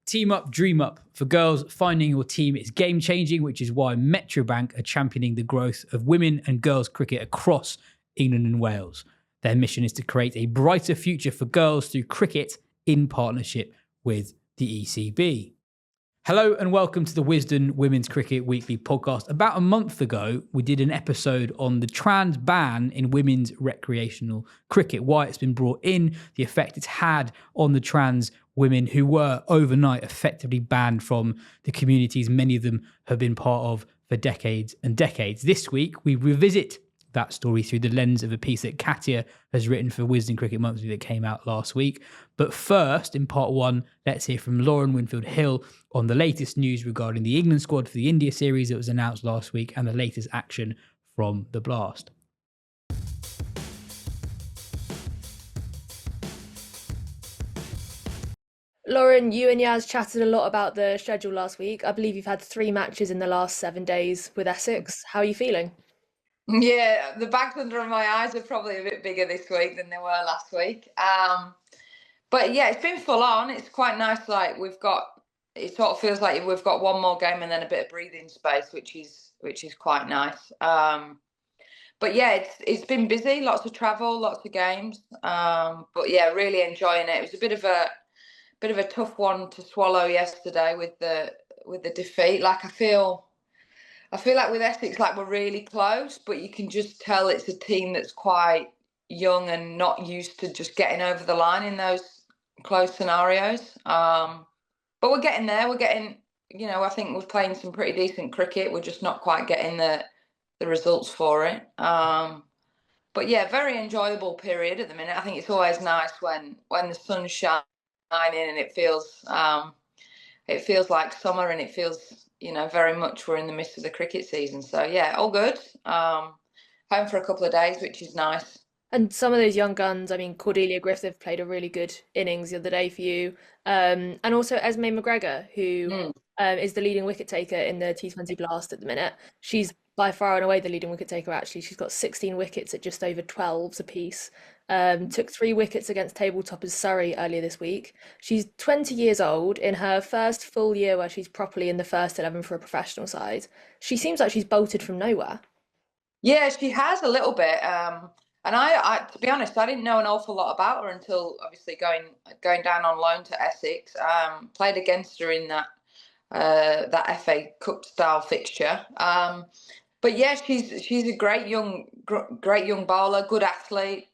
Team up, dream up. For girls, finding your team is game changing, which is why Metrobank are championing the growth of women and girls cricket across England and Wales. Their mission is to create a brighter future for girls through cricket in partnership with the ECB. Hello and welcome to the Wisden Women's Cricket Weekly podcast. About a month ago, we did an episode on the trans ban in women's recreational cricket, why it's been brought in, the effect it's had on the trans women who were overnight effectively banned from the communities many of them have been part of for decades and decades. This week, we revisit that story through the lens of a piece that Katya has written for Wisden Cricket Monthly that came out last week. But first, in part one, let's hear from Lauren Winfield-Hill on the latest news regarding the England squad for the India series that was announced last week and the latest action from the Blast. Lauren, you and Yaz chatted a lot about the schedule last week. I believe you've had 3 matches in the last 7 days with Essex. How are you feeling? Yeah, the bags under my eyes are probably a bit bigger this week than they were last week. But yeah, it's been full on. It's quite nice. Like it sort of feels like we've got one more game and then a bit of breathing space, which is quite nice. But yeah, it's been busy. Lots of travel, lots of games. But yeah, really enjoying it. It was a bit of a tough one to swallow yesterday with the defeat. Like I feel like with Essex, like we're really close, but you can just tell it's a team that's quite young and not used to just getting over the line in those close scenarios. But we're getting there. We're getting, I think we're playing some pretty decent cricket. We're just not quite getting the results for it. But yeah, very enjoyable period at the minute. I think it's always nice when the sun's shining and it feels like summer and it feels, very much we're in the midst of the cricket season. So yeah, all good. Home for a couple of days, which is nice. And some of those young guns, I mean, Cordelia Griffith played a really good innings the other day for you. And also Esme McGregor, who is the leading wicket taker in the T20 Blast at the minute. She's by far and away the leading wicket taker, actually. She's got 16 wickets at just over 12s apiece. Took 3 wickets against tabletoppers Surrey earlier this week. She's 20 years old, in her first full year where she's properly in the first 11 for a professional side. She seems like she's bolted from nowhere. Yeah, she has a little bit. And I, to be honest, I didn't know an awful lot about her until obviously going down on loan to Essex. Played against her in that FA Cup style fixture. But yeah, she's a great young bowler, good athlete.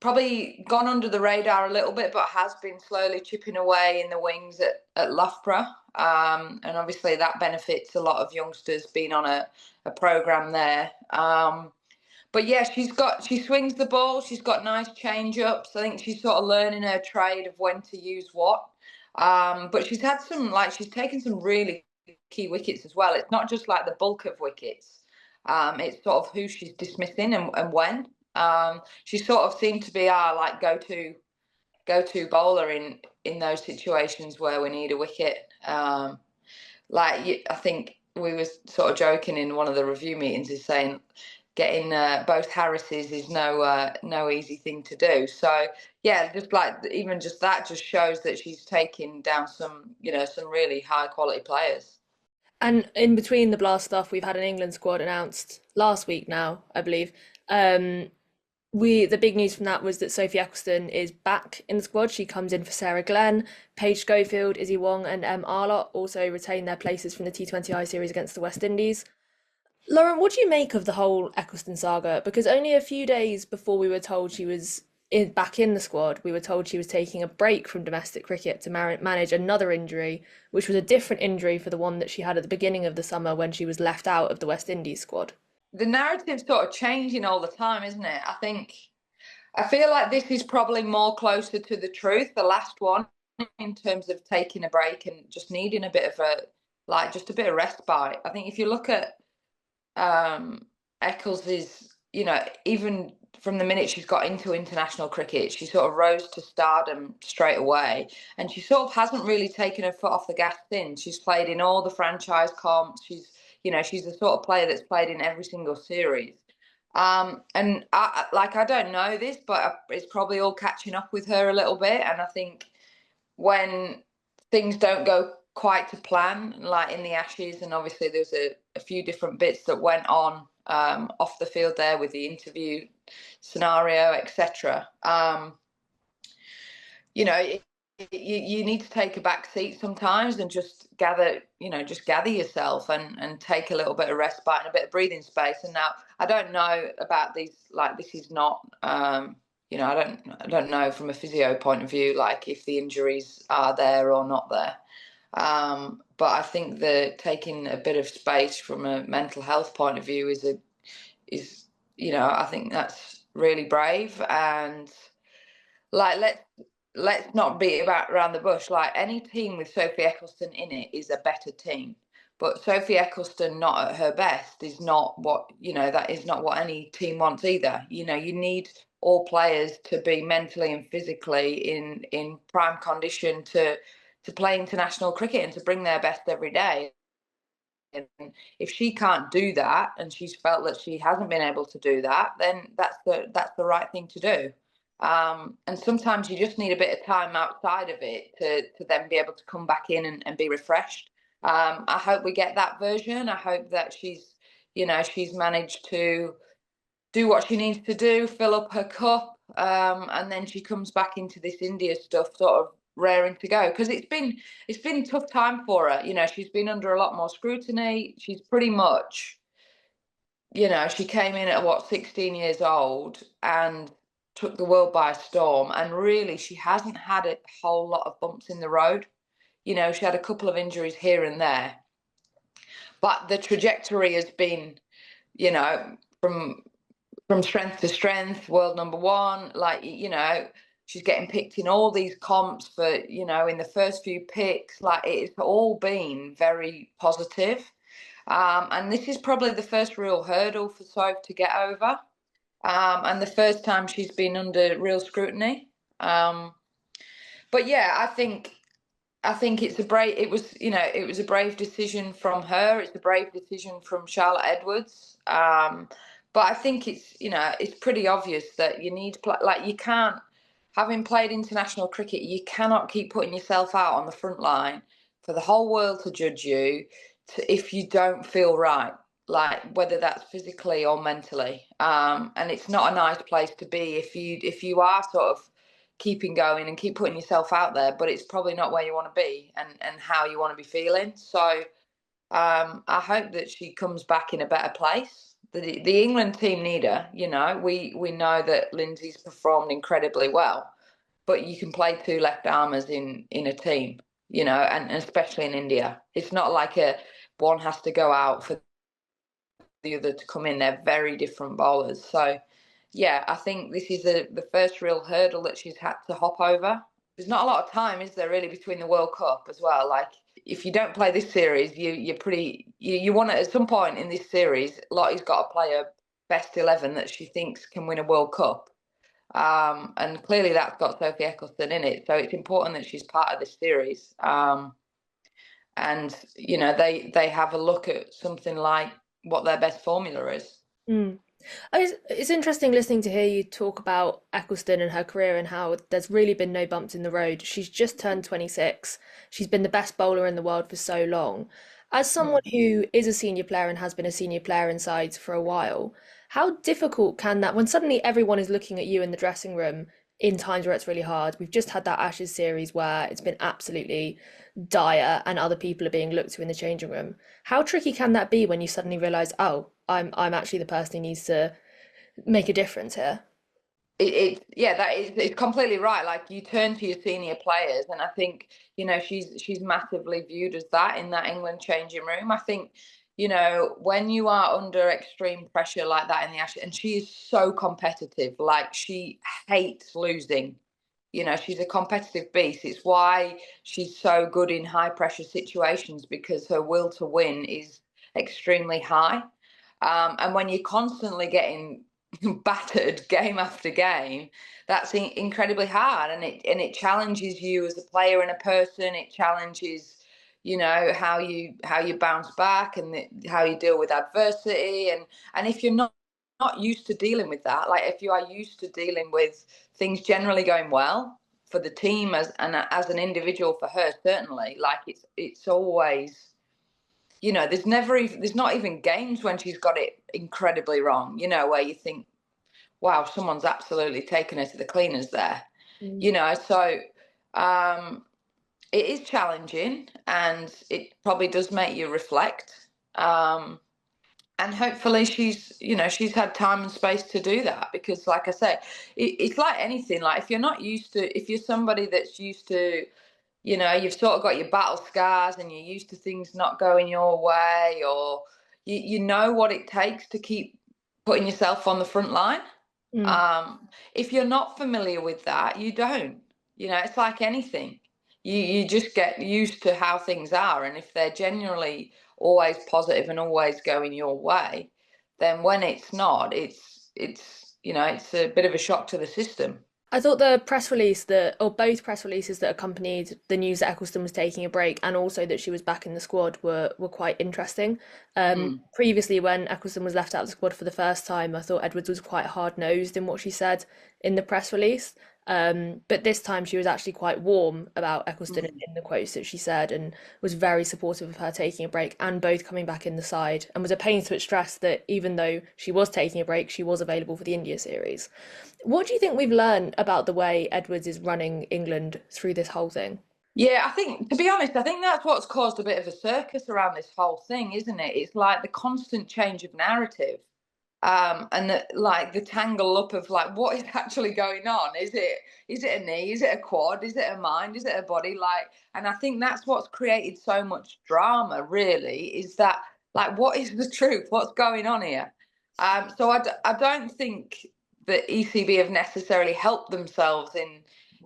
Probably gone under the radar a little bit, but has been slowly chipping away in the wings at Loughborough. And obviously that benefits a lot of youngsters being on a programme there. But yeah, she swings the ball. She's got nice change ups. I think she's sort of learning her trade of when to use what. But she's taken some really key wickets as well. It's not just like the bulk of wickets. It's sort of who she's dismissing and when. She sort of seemed to be our like go-to bowler in those situations where we need a wicket. I think we were sort of joking in one of the review meetings, is saying getting both Harrises is no easy thing to do. So yeah, just that just shows that she's taking down some really high quality players. And in between the Blast stuff, we've had an England squad announced last week now, I believe. The big news from that was that Sophie Ecclestone is back in the squad. She comes in for Sarah Glenn. Paige Schofield, Izzy Wong and Em Arlott also retain their places from the T20I series against the West Indies. Lauren, what do you make of the whole Ecclestone saga? Because only a few days before we were told she was back in the squad, we were told she was taking a break from domestic cricket to manage another injury, which was a different injury for the one that she had at the beginning of the summer when she was left out of the West Indies squad. The narrative's sort of changing all the time, isn't it? I feel like this is probably more closer to the truth, the last one, in terms of taking a break and just needing a bit of a respite. I think if you look at Eccles is, even from the minute she's got into international cricket, she sort of rose to stardom straight away. And she sort of hasn't really taken her foot off the gas since. She's played in all the franchise comps. She's the sort of player that's played in every single series. And I don't know this, but it's probably all catching up with her a little bit. And I think when things don't go quite to plan, like in the Ashes, and obviously there's a few different bits that went on off the field there with the interview scenario, etc. You know, you need to take a back seat sometimes and just gather yourself and take a little bit of respite and a bit of breathing space. And now I don't know about these, like, this is not, you know, I don't know from a physio point of view, like if the injuries are there or not there. But I think that taking a bit of space from a mental health point of view is, you know, I think that's really brave. And like, let's not beat about around the bush. Like, any team with Sophie Ecclestone in it is a better team. But Sophie Ecclestone not at her best is not what, you know, that is not what any team wants either. You know, you need all players to be mentally and physically in prime condition to play international cricket and to bring their best every day. And if she can't do that, and she's felt that she hasn't been able to do that, then that's the right thing to do. And sometimes you just need a bit of time outside of it to then be able to come back in and be refreshed. I hope we get that version. I hope that she's managed to do what she needs to do, fill up her cup, and then she comes back into this India stuff sort of raring to go, because it's been a tough time for her. You know, she's been under a lot more scrutiny. She's pretty much, you know, she came in at 16 years old and took the world by storm, and really she hasn't had a whole lot of bumps in the road. You know, she had a couple of injuries here and there, but the trajectory has been, you know, from strength to strength, world number one. Like, you know, she's getting picked in all these comps for, you know, in the first few picks. Like, it's all been very positive. And this is probably the first real hurdle for Soph to get over. And the first time she's been under real scrutiny. But yeah, I think it was a brave decision from her. It's a brave decision from Charlotte Edwards. But I think it's pretty obvious that you need to play, like, you can't, having played international cricket, you cannot keep putting yourself out on the front line for the whole world to judge you if you don't feel right, like whether that's physically or mentally. And it's not a nice place to be if you are sort of keeping going and keep putting yourself out there, but it's probably not where you want to be and how you want to be feeling. So I hope that she comes back in a better place. The England team need her. You know, we know that Lindsay's performed incredibly well, but you can play two left armers in a team, you know, and especially in India. It's not like one has to go out for the other to come in. They're very different bowlers. So yeah, I think this is the first real hurdle that she's had to hop over. There's not a lot of time, is there, really, between the World Cup as well? Like, if you don't play this series, you want to, at some point in this series, Lottie's got to play a best 11 that she thinks can win a World Cup. And clearly that's got Sophie Ecclestone in it. So it's important that she's part of this series. And, you know, they have a look at something like what their best formula is. Mm. It's interesting listening to hear you talk about Ecclestone and her career and how there's really been no bumps in the road. She's just turned 26. She's been the best bowler in the world for so long. As someone who is a senior player and has been a senior player in sides for a while, how difficult can that, when suddenly everyone is looking at you in the dressing room in times where it's really hard? We've just had that Ashes series where it's been absolutely dire and other people are being looked to in the changing room. How tricky can that be when you suddenly realise, oh, I'm actually the person who needs to make a difference here? It's completely right. Like, you turn to your senior players, and I think, you know, she's massively viewed as that in that England changing room. I think, you know, when you are under extreme pressure like that in the Ashes, and she is so competitive, like, she hates losing. You know, she's a competitive beast. It's why she's so good in high pressure situations, because her will to win is extremely high. And when you're constantly getting battered game after game, that's incredibly hard, and it challenges you as a player and a person. It challenges, you know, how you bounce back and how you deal with adversity, and if you're not used to dealing with that, like if you are used to dealing with things generally going well for the team as an individual for her, certainly. Like it's always, there's not even games when she's got it incredibly wrong, where you think, wow, someone's absolutely taken her to the cleaners there. So it is challenging, and it probably does make you reflect. And hopefully she's had time and space to do that, because like I say, it's like anything. Like if you're somebody that's used to, you've sort of got your battle scars and you're used to things not going your way, or you know what it takes to keep putting yourself on the front line. If you're not familiar with that, you don't. It's like anything. You just get used to how things are, and if they're generally always positive and always going your way, then when it's not, it's a bit of a shock to the system. I thought the press release or both press releases that accompanied the news that Ecclestone was taking a break and also that she was back in the squad were quite interesting. Previously, when Ecclestone was left out of the squad for the first time, I thought Edwards was quite hard-nosed in what she said in the press release. But this time she was actually quite warm about Ecclestone in the quotes that she said, and was very supportive of her taking a break and both coming back in the side, and was at pains to stress that even though she was taking a break, she was available for the India series. What do you think we've learned about the way Edwards is running England through this whole thing? Yeah, I think, to be honest, I think that's what's caused a bit of a circus around this whole thing, isn't it? It's like the constant change of narrative. And the tangle up of like what is actually going on. Is it a knee? Is it a quad? Is it a mind? Is it a body? And I think that's what's created so much drama, really, is that like, what is the truth? What's going on here? So I don't think that ECB have necessarily helped themselves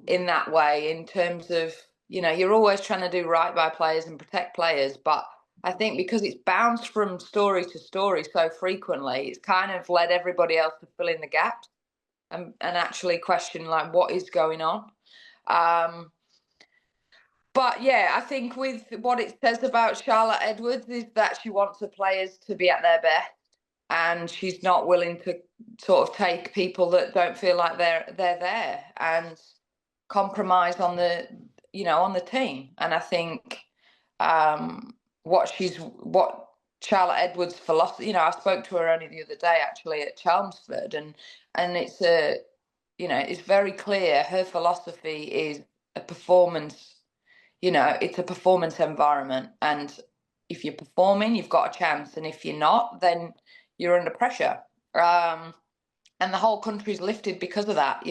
in that way, in terms of, you're always trying to do right by players and protect players, but I think because it's bounced from story to story so frequently, it's kind of led everybody else to fill in the gaps and actually question like what is going on. But yeah, I think with what it says about Charlotte Edwards is that she wants the players to be at their best, and she's not willing to sort of take people that don't feel like they're there and compromise on the team. And I think what Charlotte Edwards' philosophy, I spoke to her only the other day actually at Chelmsford, and it's it's very clear her philosophy is a performance, it's a performance environment, and if you're performing, you've got a chance, and if you're not, then you're under pressure. And the whole country's lifted because of that.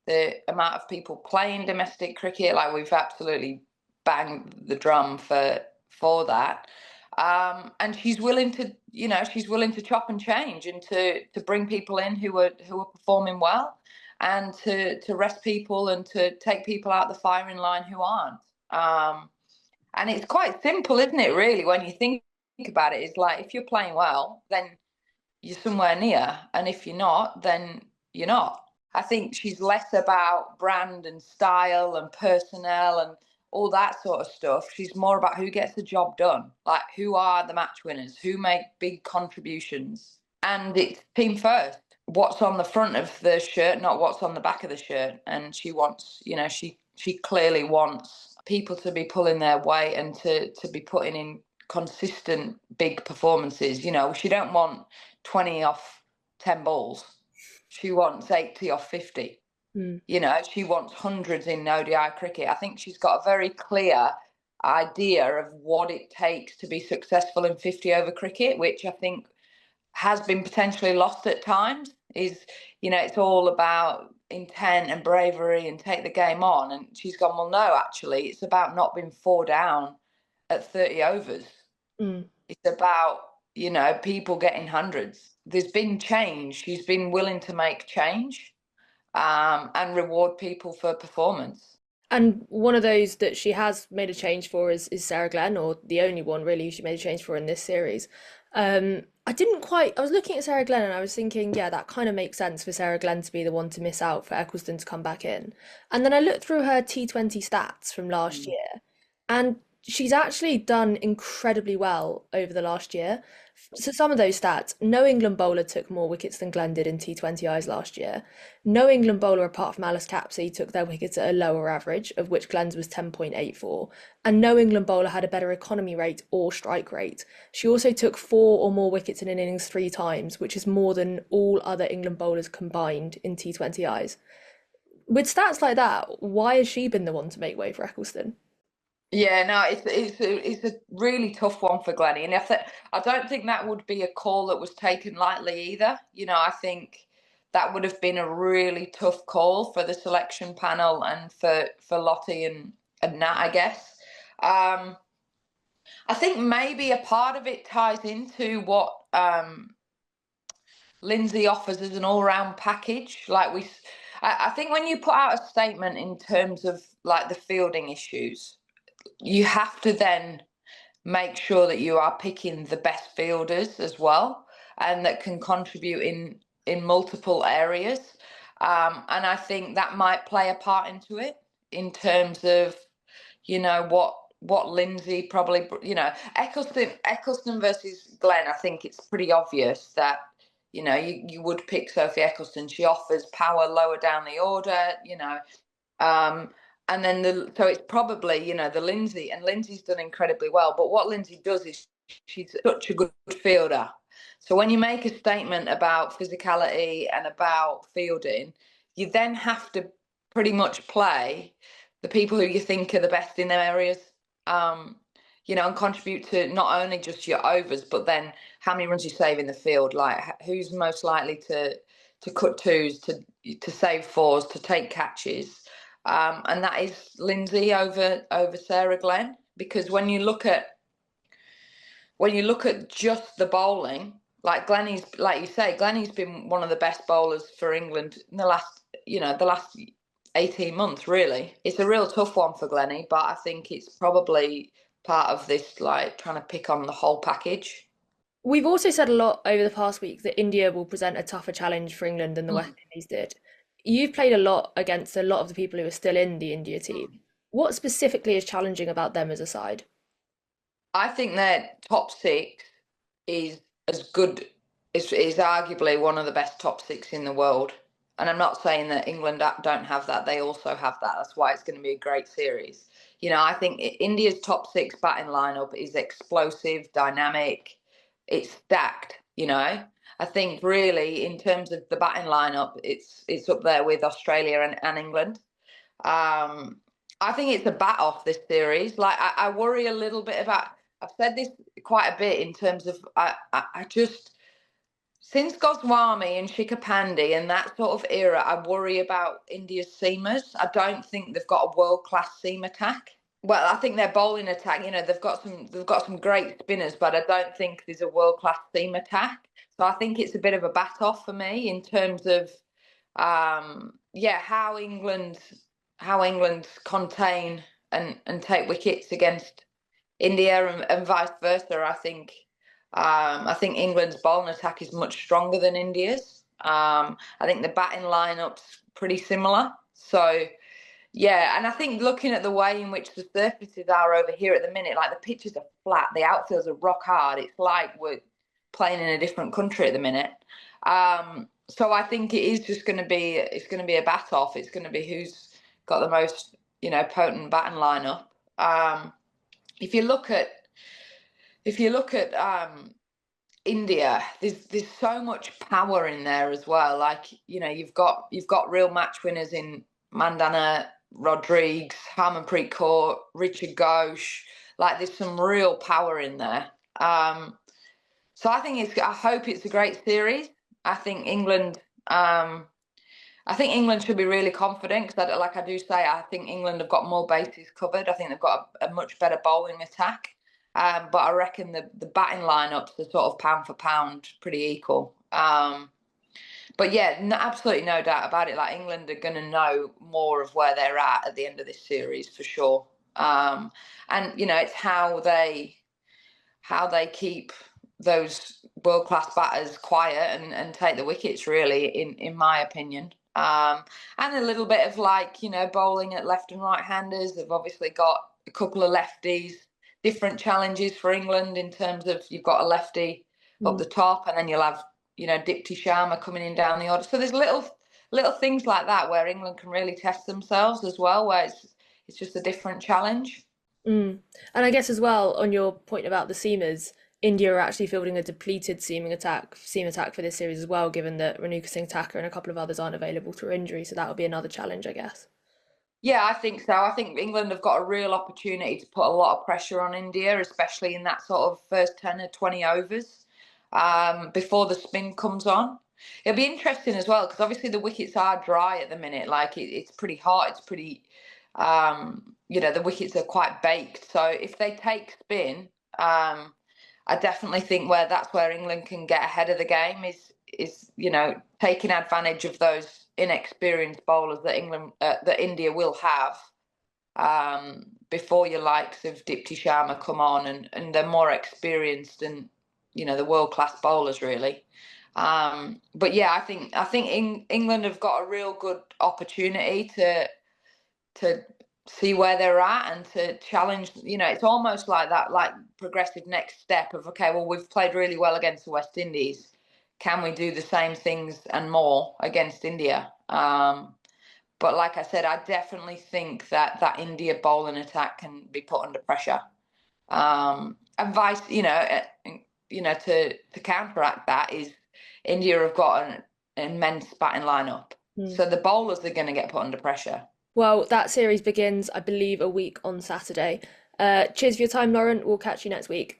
The amount of people playing domestic cricket, like we've absolutely banged the drum for that. And she's willing to chop and change, and to bring people in who are performing well, and to rest people and to take people out the firing line who aren't. And it's quite simple, isn't it, really, when you think about it? It's like, if you're playing well, then you're somewhere near, and if you're not, then you're not. I think she's less about brand and style and personnel and all that sort of stuff. She's more about who gets the job done, like who are the match winners, who make big contributions. And it's team first. What's on the front of the shirt, not what's on the back of the shirt. And she wants, she clearly wants people to be pulling their weight and to be putting in consistent big performances. She don't want 20 off 10 balls. She wants 80 off 50. She wants hundreds in ODI cricket. I think she's got a very clear idea of what it takes to be successful in 50 over cricket, which I think has been potentially lost at times. It's all about intent and bravery and take the game on. And she's gone, well, no, actually, it's about not being 4 down at 30 overs. It's about, people getting hundreds. There's been change. She's been willing to make change and reward people for performance. And one of those that she has made a change for is Sarah Glenn, or the only one really she made a change for in this series. I was looking at Sarah Glenn and I was thinking, yeah, that kind of makes sense for Sarah Glenn to be the one to miss out, for Ecclestone to come back in. And then I looked through her T20 stats from last year, and she's actually done incredibly well over the last year. So some of those stats, no England bowler took more wickets than Glenn did in T20Is last year. No England bowler apart from Alice Capsey took their wickets at a lower average, of which Glenn's was 10.84. And no England bowler had a better economy rate or strike rate. She also took 4 or more wickets in an innings 3 times, which is more than all other England bowlers combined in T20Is. With stats like that, why has she been the one to make way for Ecclestone? Yeah, no, it's a really tough one for Glennie, and I don't think that would be a call that was taken lightly either. I think that would have been a really tough call for the selection panel and for Lottie and Nat, I guess. I think maybe a part of it ties into what Lindsay offers as an all-round package. I think when you put out a statement in terms of like the fielding issues, you have to then make sure that you are picking the best fielders as well, and that can contribute in multiple areas. And I think that might play a part into it in terms of what Lindsay probably Ecclestone versus Glenn. I think it's pretty obvious that you would pick Sophie Ecclestone. She offers power lower down the order. And then so it's probably the Lindsay, and Lindsay's done incredibly well. But what Lindsay does is she's such a good fielder. So when you make a statement about physicality and about fielding, you then have to pretty much play the people who you think are the best in their areas, and contribute to not only just your overs, but then how many runs you save in the field. Like who's most likely to cut twos, to save fours, to take catches. And that is Lindsay over Sarah Glenn, because when you look at just the bowling, like Glennie's, like you say, Glennie's been one of the best bowlers for England in the last 18 months, really. It's a real tough one for Glennie, but I think it's probably part of this, like trying to pick on the whole package. We've also said a lot over the past week that India will present a tougher challenge for England than the West Indies did. You've played a lot against a lot of the people who are still in the India team. What specifically is challenging about them as a side? I think their top six is as good, is arguably one of the best top six in the world. And I'm not saying that England don't have that. They also have that. That's why it's going to be a great series. I think India's top six batting lineup is explosive, dynamic. It's stacked. I think really in terms of the batting lineup, it's up there with Australia and England. I think it's a bat off this series. Like I worry a little bit about. I've said this quite a bit in terms of I just, since Goswami and Shikhar Pandey and that sort of era, I worry about India's seamers. I don't think they've got a world-class seam attack. Well, I think their bowling attack, they've got some great spinners, but I don't think there's a world-class seam attack. So I think it's a bit of a bat off for me in terms of how England contain and take wickets against India and vice versa. I think England's bowling attack is much stronger than India's. I think the batting lineup's pretty similar. So yeah, and I think looking at the way in which the surfaces are over here at the minute, like the pitches are flat, the outfields are rock hard. It's like we're playing in a different country at the minute. So I think it is just going to be a bat off. It's going to be who's got the most potent batting lineup. If you look at India, there's so much power in there as well. Like you've got real match winners in Mandana Rodriguez, Harmanpreet Kaur, Richard Ghosh. Like there's some real power in there. So I hope it's a great series. I think England should be really confident because, like I do say, I think England have got more bases covered. I think they've got a much better bowling attack. But I reckon the batting lineups are sort of pound for pound pretty equal. But yeah, absolutely no doubt about it. Like England are going to know more of where they're at the end of this series for sure. And it's how they keep those world-class batters quiet and take the wickets, really, in my opinion. And a little bit of bowling at left and right-handers. They've obviously got a couple of lefties. different challenges for England in terms of you've got a lefty up the top, and then you'll have, Dipti Sharma coming in down the order. So there's little things like that where England can really test themselves as well, where it's just a different challenge. And I guess as well, on your point about the seamers, India are actually fielding a depleted seam attack for this series as well, given that Renuka Singh Thakur and a couple of others aren't available through injury. So that would be another challenge, I guess. Yeah, I think so. I think England have got a real opportunity to put a lot of pressure on India, especially in that sort of first 10 or 20 overs before the spin comes on. It'll be interesting as well, because obviously the wickets are dry at the minute. Like it's pretty hot. It's pretty, the wickets are quite baked. So if they take spin, I definitely think that's where England can get ahead of the game is taking advantage of those inexperienced bowlers that India will have before your likes of Dipti Sharma come on, and they're more experienced and the world class bowlers really. But yeah, I think England have got a real good opportunity to see where they're at and to challenge. It's almost like that, like progressive next step of, okay, well, we've played really well against the West Indies. Can we do the same things and more against India? But like I said, I definitely think that India bowling attack can be put under pressure. And to counteract that is India have got an immense batting lineup. So the bowlers are going to get put under pressure. Well, that series begins, I believe, a week on Saturday. Cheers for your time, Lauren. We'll catch you next week.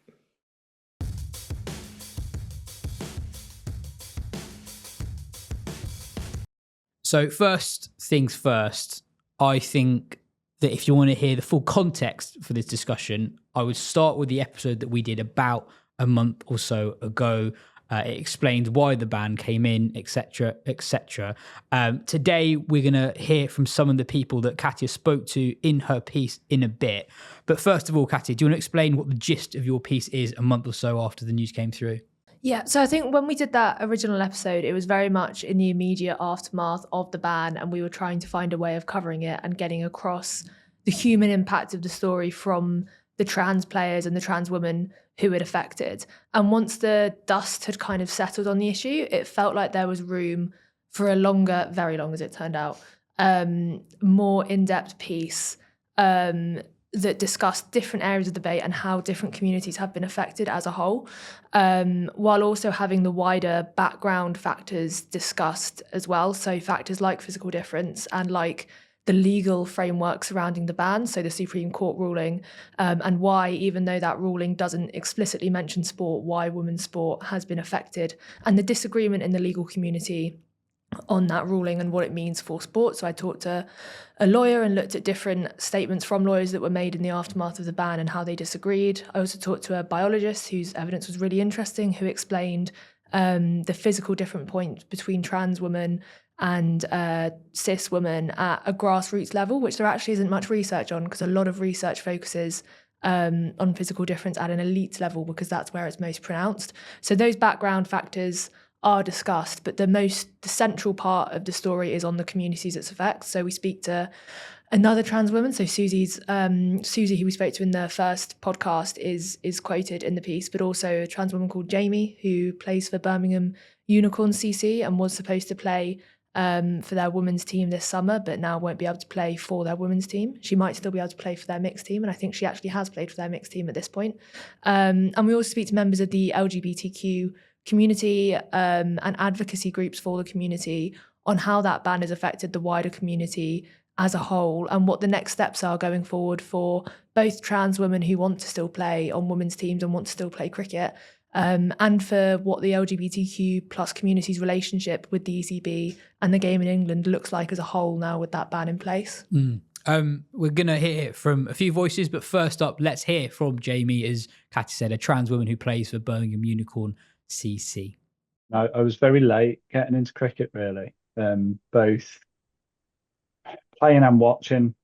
So first things first, I think that if you want to hear the full context for this discussion, I would start with the episode that we did about a month or so ago. It explains why the ban came in, etc., etc. Today, we're going to hear from some of the people that Katya spoke to in her piece in a bit. But first of all, Katya, do you want to explain what the gist of your piece is a month or so after the news came through? Yeah, so I think when we did that original episode, it was very much in the immediate aftermath of the ban, and we were trying to find a way of covering it and getting across the human impact of the story from the trans players and the trans women who it affected. And once the dust had kind of settled on the issue, it felt like there was room for a longer, very long as it turned out, more in-depth piece that discussed different areas of debate and how different communities have been affected as a whole, while also having the wider background factors discussed as well. So factors like physical difference and like the legal framework surrounding the ban, so the Supreme Court ruling, and why, even though that ruling doesn't explicitly mention sport, why women's sport has been affected, and the disagreement in the legal community on that ruling and what it means for sport. So I talked to a lawyer and looked at different statements from lawyers that were made in the aftermath of the ban and how they disagreed. I also talked to a biologist whose evidence was really interesting, who explained the physical different points between trans women and cis women at a grassroots level, which there actually isn't much research on, because a lot of research focuses on physical difference at an elite level because that's where it's most pronounced. So those background factors are discussed, but the central part of the story is on the communities it affects. So we speak to another trans woman. So Susie, who we spoke to in the first podcast, is quoted in the piece, but also a trans woman called Jamie, who plays for Birmingham Unicorn CC and was supposed to play for their women's team this summer, but now won't be able to play for their women's team. She might still be able to play for their mixed team, and I think she actually has played for their mixed team at this point. And we also speak to members of the LGBTQ community and advocacy groups for the community on how that ban has affected the wider community as a whole and what the next steps are going forward for both trans women who want to still play on women's teams and want to still play cricket, and for what the LGBTQ plus community's relationship with the ECB and the game in England looks like as a whole now with that ban in place. We're going to hear from a few voices, but first up, let's hear from Jamie, as Katya said, a trans woman who plays for Birmingham Unicorn CC. I was very late getting into cricket, really. Both playing and watching.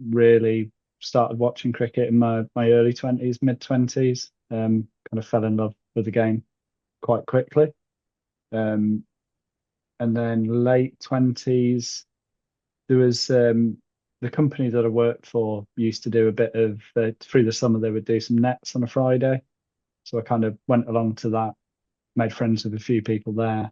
Really started watching cricket in my early 20s, mid 20s. Kind of fell in love with the game quite quickly. And then late 20s, there was the the company that I worked for used to do a bit of through the summer, they would do some nets on a Friday. So I kind of went along to that, made friends with a few people there,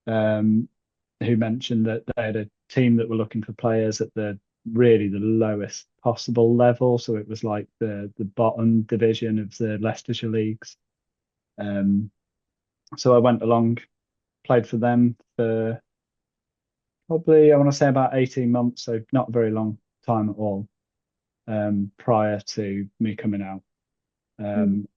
who mentioned that they had a team that were looking for players at the lowest possible level. So it was like the bottom division of the Leicestershire leagues. So I went along, played for them for probably, I want to say about 18 months, so not a very long time at all, prior to me coming out. And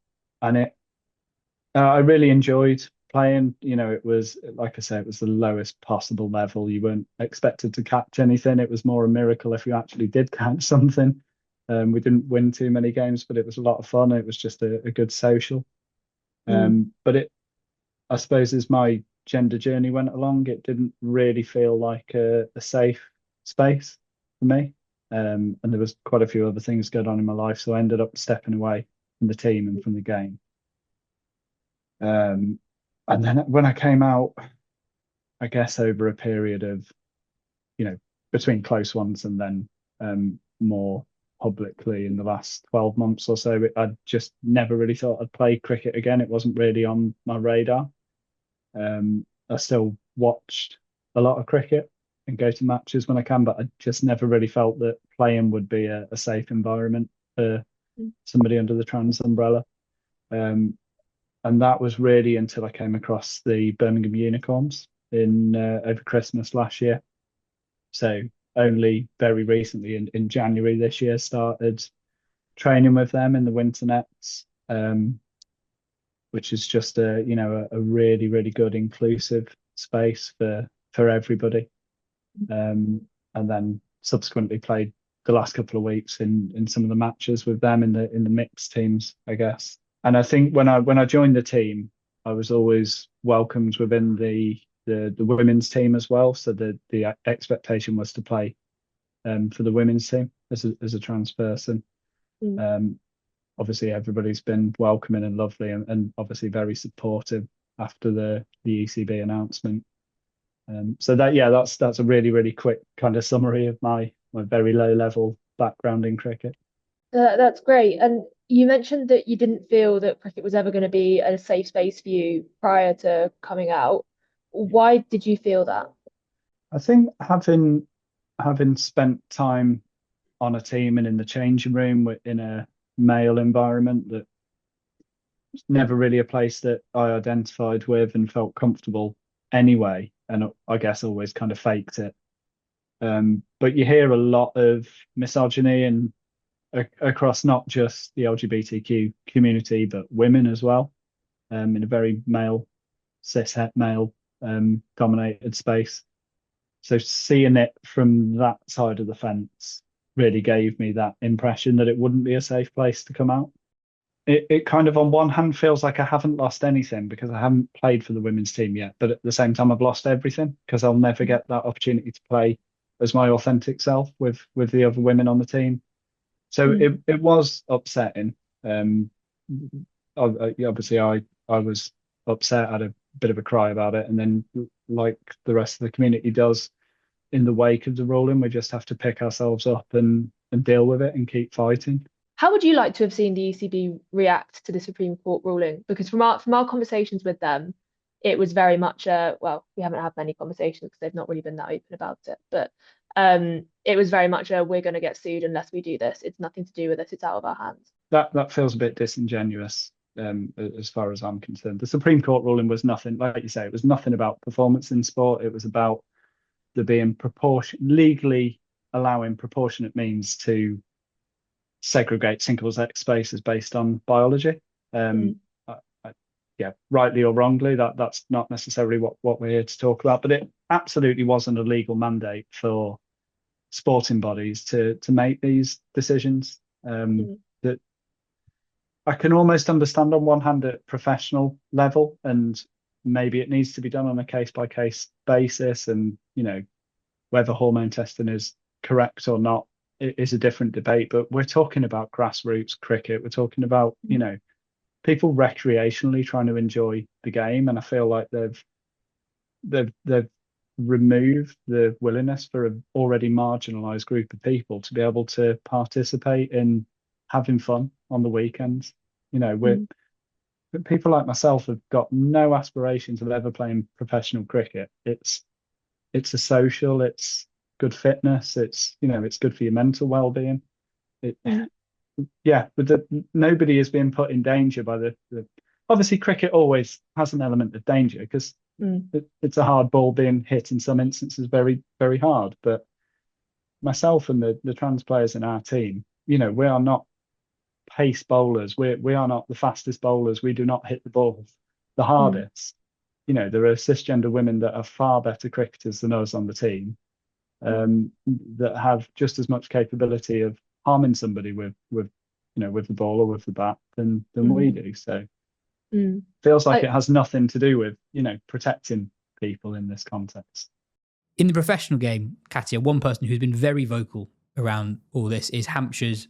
I really enjoyed playing. It was, like I say, it was the lowest possible level. You weren't expected to catch anything. It was more a miracle if you actually did catch something. We didn't win too many games, but it was a lot of fun. It was just a good social. But I suppose as my gender journey went along, it didn't really feel like a safe space for me. And there was quite a few other things going on in my life, so I ended up stepping away from the team and from the game. And then when I came out, I guess over a period of, between close ones and then more publicly in the last 12 months or so, I just never really thought I'd play cricket again. It wasn't really on my radar. I still watched a lot of cricket and go to matches when I can, but I just never really felt that playing would be a safe environment for somebody under the trans umbrella. And that was really until I came across the Birmingham Unicorns in over Christmas last year. So only very recently in January this year started training with them in the winter nets, which is just a really, really good inclusive space for everybody. And then subsequently played the last couple of weeks in some of the matches with them in the mixed teams, I guess. And I think when I joined the team, I was always welcomed within the women's team as well. So the expectation was to play for the women's team as a trans person. Obviously everybody's been welcoming and lovely and obviously very supportive after the ECB announcement. So that's a really, really quick kind of summary of my very low level background in cricket. That's great. And you mentioned that you didn't feel that cricket was ever going to be a safe space for you prior to coming out. Why did you feel that? I think having spent time on a team and in the changing room in a male environment, that was never really a place that I identified with and felt comfortable anyway, and I guess always kind of faked it. But you hear a lot of misogyny and across not just the LGBTQ community, but women as well, in a very cishet male dominated space. So seeing it from that side of the fence really gave me that impression that it wouldn't be a safe place to come out. It kind of on one hand feels like I haven't lost anything because I haven't played for the women's team yet, but at the same time I've lost everything because I'll never get that opportunity to play as my authentic self with the other women on the team. So it was upsetting. Obviously I was upset, had a bit of a cry about it, and then like the rest of the community does in the wake of the ruling, we just have to pick ourselves up and deal with it and keep fighting. How would you like to have seen the ECB react to the Supreme Court ruling? Because from our conversations with them, it was very much we haven't had many conversations because they've not really been that open about it, but it was very much we're going to get sued unless we do this. It's nothing to do with us. It's out of our hands. That feels a bit disingenuous as far as I'm concerned. The Supreme Court ruling was nothing, like you say, it was nothing about performance in sport. It was about there being legally allowing proportionate means to segregate single-sex spaces based on biology. Rightly or wrongly, that's not necessarily what we're here to talk about, but it absolutely wasn't a legal mandate for sporting bodies to make these decisions. That I can almost understand on one hand at professional level, and maybe it needs to be done on a case-by-case basis, and whether hormone testing is correct or not is a different debate. But we're talking about grassroots cricket. We're talking about people recreationally trying to enjoy the game, and I feel like they've remove the willingness for an already marginalised group of people to be able to participate in having fun on the weekends. You know, people like myself have got no aspirations of ever playing professional cricket. It's a social, it's good fitness, it's good for your mental well-being. But nobody is being put in danger by the obviously cricket always has an element of danger because it's a hard ball being hit in some instances very, very hard. But myself and the trans players in our team, we are not pace bowlers. We are not the fastest bowlers. We do not hit the ball the hardest. There are cisgender women that are far better cricketers than us on the team, that have just as much capability of harming somebody with the ball or with the bat than we do. So feels like it has nothing to do with protecting people in this context. In the professional game, Katya, one person who's been very vocal around all this is Hampshire's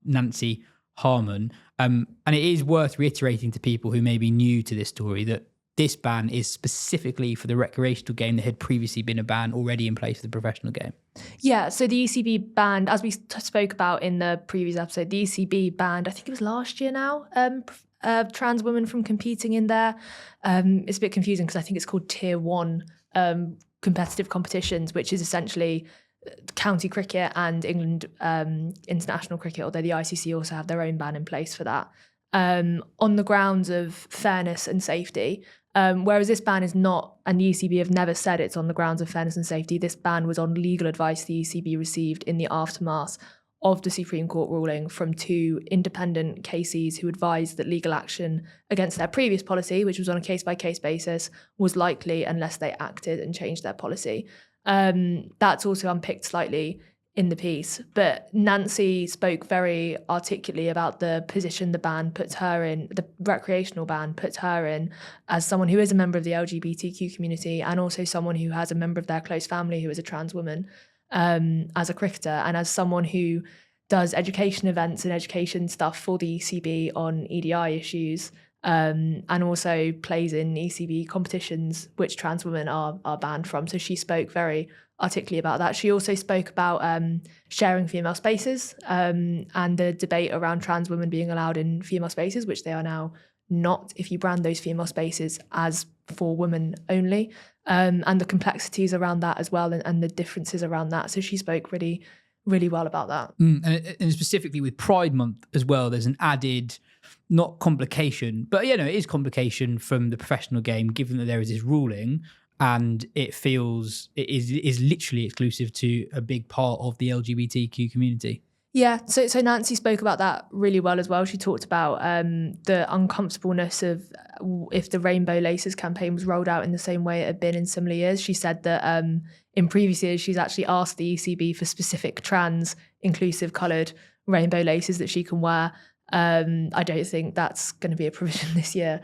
Nancy Harmon. And it is worth reiterating to people who may be new to this story that this ban is specifically for the recreational game. There had previously been a ban already in place for the professional game. Yeah, so the ECB banned, as we spoke about in the previous episode, the ECB banned, I think it was last year now, trans women from competing in there. It's a bit confusing because I think it's called Tier 1 competitive competitions, which is essentially county cricket and England international cricket, although the ICC also have their own ban in place for that, on the grounds of fairness and safety. Whereas this ban is not, and the ECB have never said it's on the grounds of fairness and safety. This ban was on legal advice the ECB received in the aftermath of the Supreme Court ruling from two independent KCs who advised that legal action against their previous policy, which was on a case-by-case basis, was likely unless they acted and changed their policy. That's also unpicked slightly in the piece, but Nancy spoke very articulately about the position the ban puts her in, the recreational ban puts her in, as someone who is a member of the LGBTQ community and also someone who has a member of their close family who is a trans woman, as a cricketer, and as someone who does education events and education stuff for the ECB on EDI issues, and also plays in ECB competitions which trans women are banned from. So she spoke very articulately about that. She also spoke about sharing female spaces, and the debate around trans women being allowed in female spaces, which they are now not if you brand those female spaces as for women only, and the complexities around that as well, and the differences around that. So she spoke really, really well about that. And specifically with Pride Month as well, there's an added, not complication, but it is complication from the professional game, given that there is this ruling and it is literally exclusive to a big part of the LGBTQ community. Yeah, so Nancy spoke about that really well as well. She talked about the uncomfortableness of if the Rainbow Laces campaign was rolled out in the same way it had been in similar years. She said that in previous years, she's actually asked the ECB for specific trans inclusive coloured rainbow laces that she can wear. I don't think that's going to be a provision this year.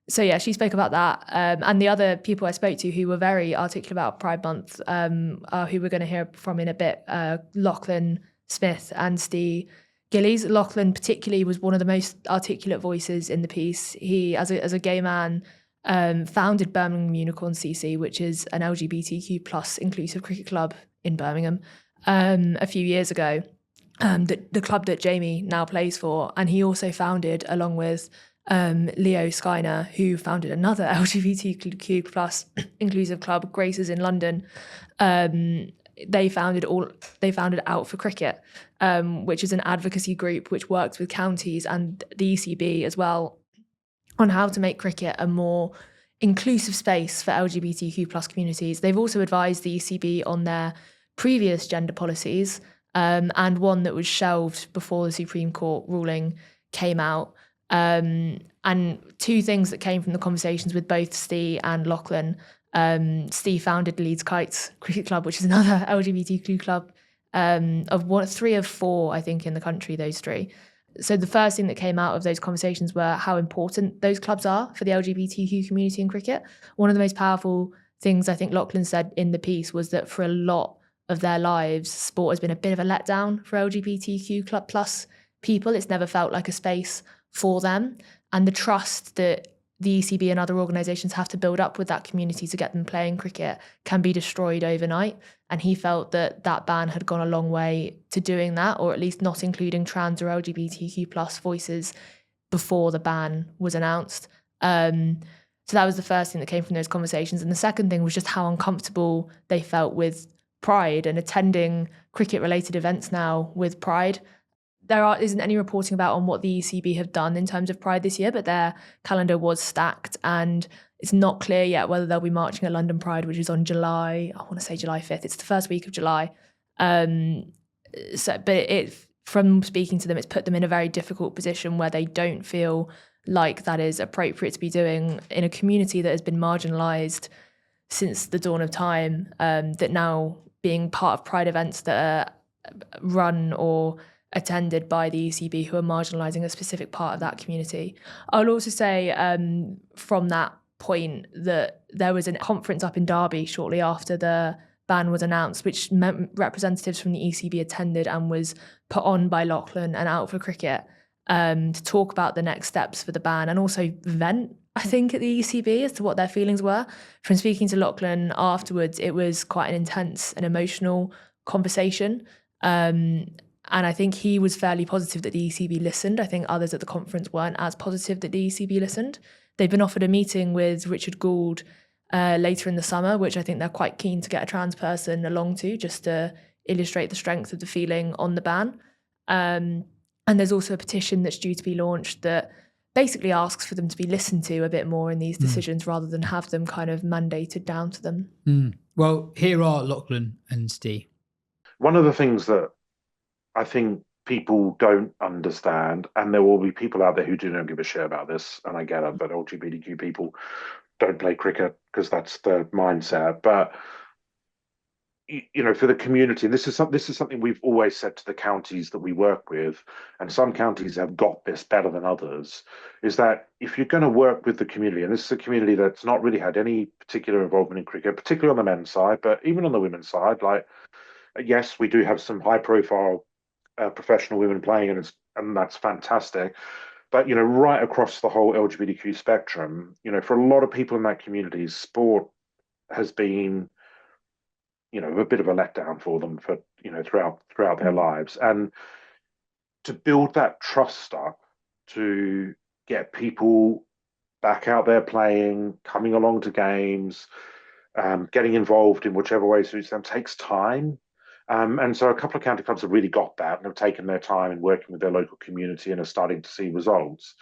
So yeah, she spoke about that. And the other people I spoke to who were very articulate about Pride Month, who we're going to hear from in a bit, Lachlan Smith and Steve Gillies. Lachlan particularly was one of the most articulate voices in the piece. He, as a gay man, founded Birmingham Unicorn CC, which is an LGBTQ plus inclusive cricket club in Birmingham, a few years ago, the club that Jamie now plays for. And he also founded, along with Leo Skyner, who founded another LGBTQ plus inclusive club, Graces in London. They founded Out for Cricket, which is an advocacy group which works with counties and the ECB as well on how to make cricket a more inclusive space for LGBTQ plus communities. They've also advised the ECB on their previous gender policies, and one that was shelved before the Supreme Court ruling came out. And two things that came from the conversations with both Steve and Lachlan. Steve founded Leeds Kites Cricket Club, which is another LGBTQ club, of three of four, I think, in the country, those three. So the first thing that came out of those conversations were how important those clubs are for the LGBTQ community in cricket. One of the most powerful things I think Lachlan said in the piece was that for a lot of their lives, sport has been a bit of a letdown for LGBTQ club plus people. It's never felt like a space for them. And the trust that the ECB and other organisations have to build up with that community to get them playing cricket can be destroyed overnight. And he felt that that ban had gone a long way to doing that, or at least not including trans or LGBTQ plus voices before the ban was announced. So that was the first thing that came from those conversations. And the second thing was just how uncomfortable they felt with Pride and attending cricket-related events now with Pride. There isn't any reporting about on what the ECB have done in terms of Pride this year, but their calendar was stacked, and it's not clear yet whether they'll be marching at London Pride, which is on July 5th. It's the first week of July. From speaking to them, it's put them in a very difficult position where they don't feel like that is appropriate to be doing in a community that has been marginalised since the dawn of time, that now being part of Pride events that are run or attended by the ECB who are marginalising a specific part of that community. I'll also say from that point that there was a conference up in Derby shortly after the ban was announced, which representatives from the ECB attended and was put on by Lachlan and Out for Cricket to talk about the next steps for the ban and also vent, I think, at the ECB as to what their feelings were. From speaking to Lachlan afterwards, it was quite an intense and emotional conversation. And I think he was fairly positive that the ECB listened. I think others at the conference weren't as positive that the ECB listened. They've been offered a meeting with Richard Gould later in the summer, which I think they're quite keen to get a trans person along to, just to illustrate the strength of the feeling on the ban. And there's also a petition that's due to be launched that basically asks for them to be listened to a bit more in these decisions rather than have them kind of mandated down to them. Well, here are Lachlan and Steve. One of the things that I think people don't understand, and there will be people out there who do not give a shit about this, and I get it, but LGBTQ people don't play cricket because that's the mindset. But for the community, and this is something we've always said to the counties that we work with, and some counties have got this better than others, is that if you're going to work with the community, and this is a community that's not really had any particular involvement in cricket, particularly on the men's side, but even on the women's side, like, yes, we do have some high-profile professional women playing, and that's fantastic. But right across the whole LGBTQ spectrum, for a lot of people in that community, sport has been a bit of a letdown for them for throughout their lives. And to build that trust up, to get people back out there playing, coming along to games, getting involved in whichever way suits them, takes time. And so a couple of county clubs have really got that and have taken their time in working with their local community and are starting to see results.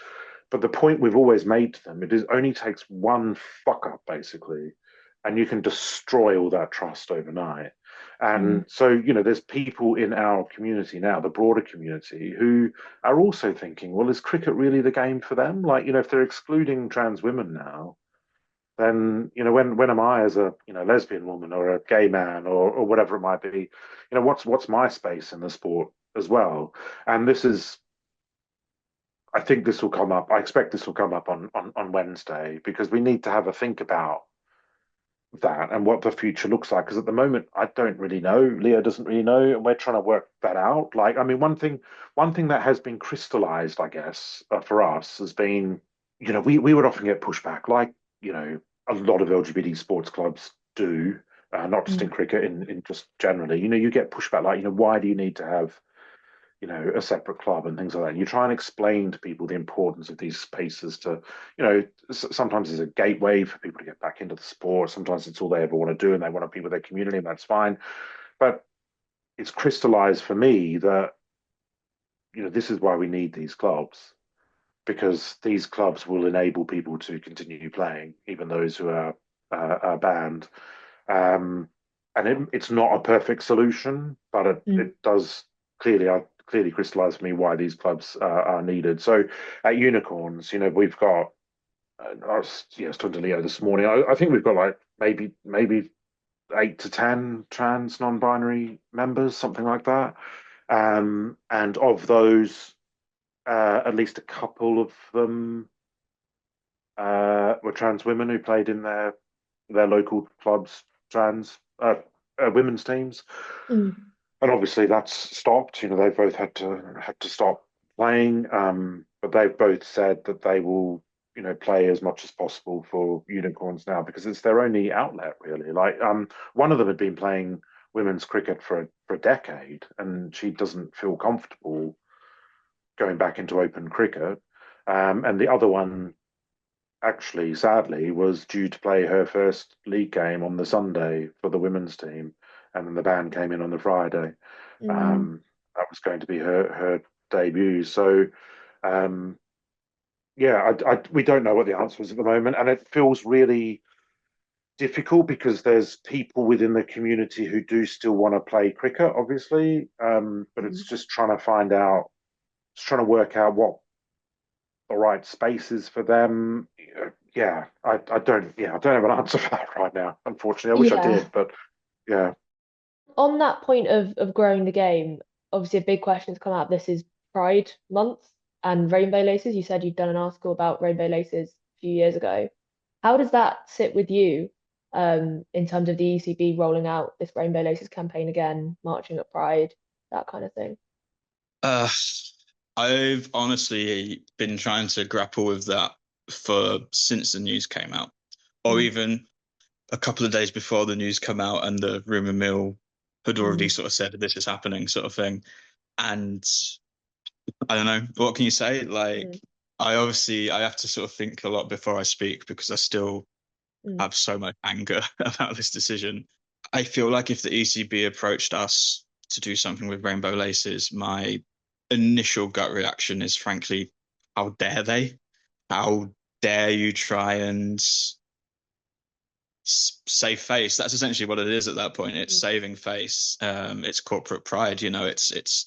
But the point we've always made to them, it only takes one fuck up, basically, and you can destroy all that trust overnight. And so, there's people in our community now, the broader community, who are also thinking, well, is cricket really the game for them? Like, if they're excluding trans women now, then when am I, as a lesbian woman or a gay man or whatever it might be, what's my space in the sport as well? And I think this will come up. I expect this will come up on Wednesday, because we need to have a think about that and what the future looks like. Because at the moment, I don't really know. Leo doesn't really know, and we're trying to work that out. Like, I mean, one thing that has been crystallized, I guess, for us has been, we would often get pushback, like, a lot of LGBT sports clubs do, not just in cricket, in just generally. You get pushback like, why do you need to have, a separate club and things like that? And you try and explain to people the importance of these spaces to, sometimes it's a gateway for people to get back into the sport. Sometimes it's all they ever want to do and they want to be with their community, and that's fine. But it's crystallized for me that, this is why we need these clubs, because these clubs will enable people to continue playing, even those who are banned. And it's not a perfect solution, but it does clearly crystallize for me why these clubs are needed. So at Unicorns, we've got, I was talking to Leo this morning, I think we've got like maybe 8 to 10 trans non-binary members, something like that. And of those, at least a couple of them were trans women who played in their local clubs, trans women's teams. And obviously that's stopped. They both had to stop playing. But they've both said that they will play as much as possible for unicorns now, because it's their only outlet, really. Like, one of them had been playing women's cricket for a decade, and she doesn't feel comfortable going back into open cricket. And the other one, actually, sadly, was due to play her first league game on the Sunday for the women's team, and then the ban came in on the Friday. That was going to be her debut. So, yeah, we don't know what the answer is at the moment, and it feels really difficult because there's people within the community who do still want to play cricket, obviously, but it's just trying to work out what the right space is for them. Yeah, I don't have an answer for that right now, unfortunately. I wish I did, but yeah. On that point of growing the game, obviously a big question that's come out of this is Pride Month and rainbow laces. You said you'd done an article about rainbow laces a few years ago. How does that sit with you in terms of the ECB rolling out this rainbow laces campaign again, marching at Pride, that kind of thing? I've honestly been trying to grapple with that since the news came out, or even a couple of days before the news came out and the rumour mill had already sort of said this is happening, sort of thing. And I don't know, what can you say? Like, I have to sort of think a lot before I speak, because I still have so much anger about this decision. I feel like if the ECB approached us to do something with rainbow laces, my initial gut reaction is, frankly, how dare they? How dare you try and save face? That's essentially what it is at that point. It's saving face. It's corporate pride. It's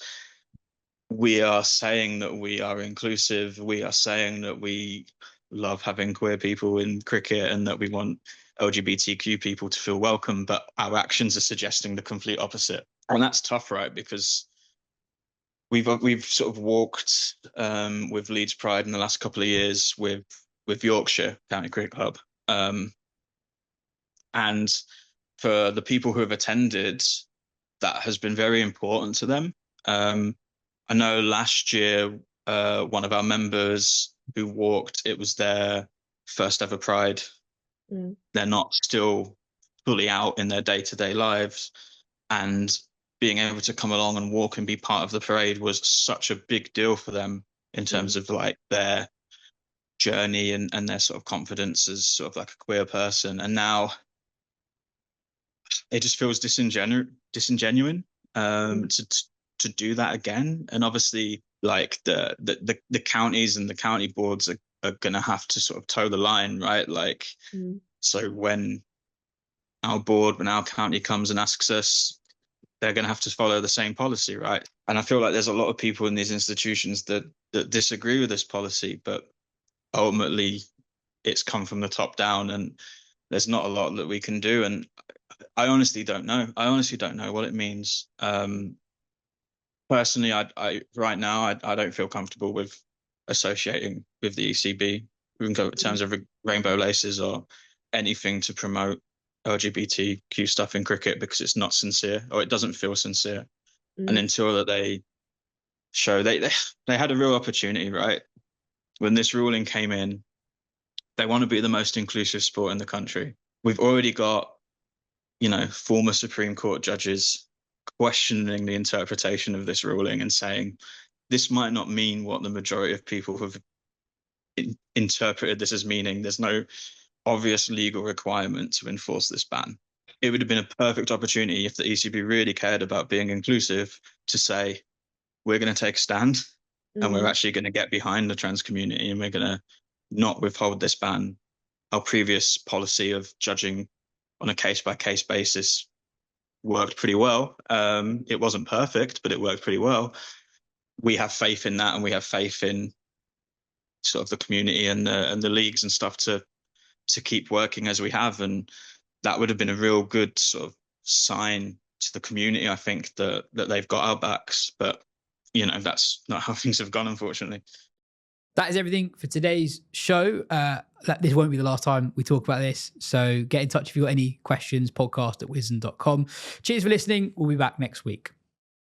we are saying that we are inclusive. We are saying that we love having queer people in cricket and that we want LGBTQ people to feel welcome, but our actions are suggesting the complete opposite. And that's tough, right? Because we've sort of walked with Leeds Pride in the last couple of years with Yorkshire County Cricket Club. And for the people who have attended, that has been very important to them. I know last year, one of our members who walked, it was their first ever Pride. They're not still fully out in their day-to-day lives. And being able to come along and walk and be part of the parade was such a big deal for them in terms of like their journey and their sort of confidence as sort of like a queer person. And now it just feels disingenuine to do that again. And obviously, like the counties and the county boards are going to have to sort of toe the line, right? Like, so when our county comes and asks us, they're going to have to follow the same policy, right? And I feel like there's a lot of people in these institutions that disagree with this policy, but ultimately it's come from the top down and there's not a lot that we can do. And I honestly don't know. I honestly don't know what it means. Personally, I right now, I don't feel comfortable with associating with the ECB. We can go in terms of rainbow laces or anything to promote LGBTQ stuff in cricket, because it's not sincere, or it doesn't feel sincere. And until that they show they had a real opportunity, right? When this ruling came in, they want to be the most inclusive sport in the country. We've already got, former Supreme Court judges questioning the interpretation of this ruling and saying this might not mean what the majority of people have interpreted this as meaning. There's no obvious legal requirement to enforce this ban. It would have been a perfect opportunity if the ECB really cared about being inclusive to say, we're going to take a stand and we're actually going to get behind the trans community and we're going to not withhold this ban. Our previous policy of judging on a case-by-case basis worked pretty well. It wasn't perfect, but it worked pretty well. We have faith in that, and we have faith in sort of the community and the leagues and stuff to keep working as we have. And that would have been a real good sort of sign to the community, I think, that they've got our backs. But, that's not how things have gone, unfortunately. That is everything for today's show. This won't be the last time we talk about this. So get in touch if you've got any questions, podcast@wisden.com. Cheers for listening. We'll be back next week.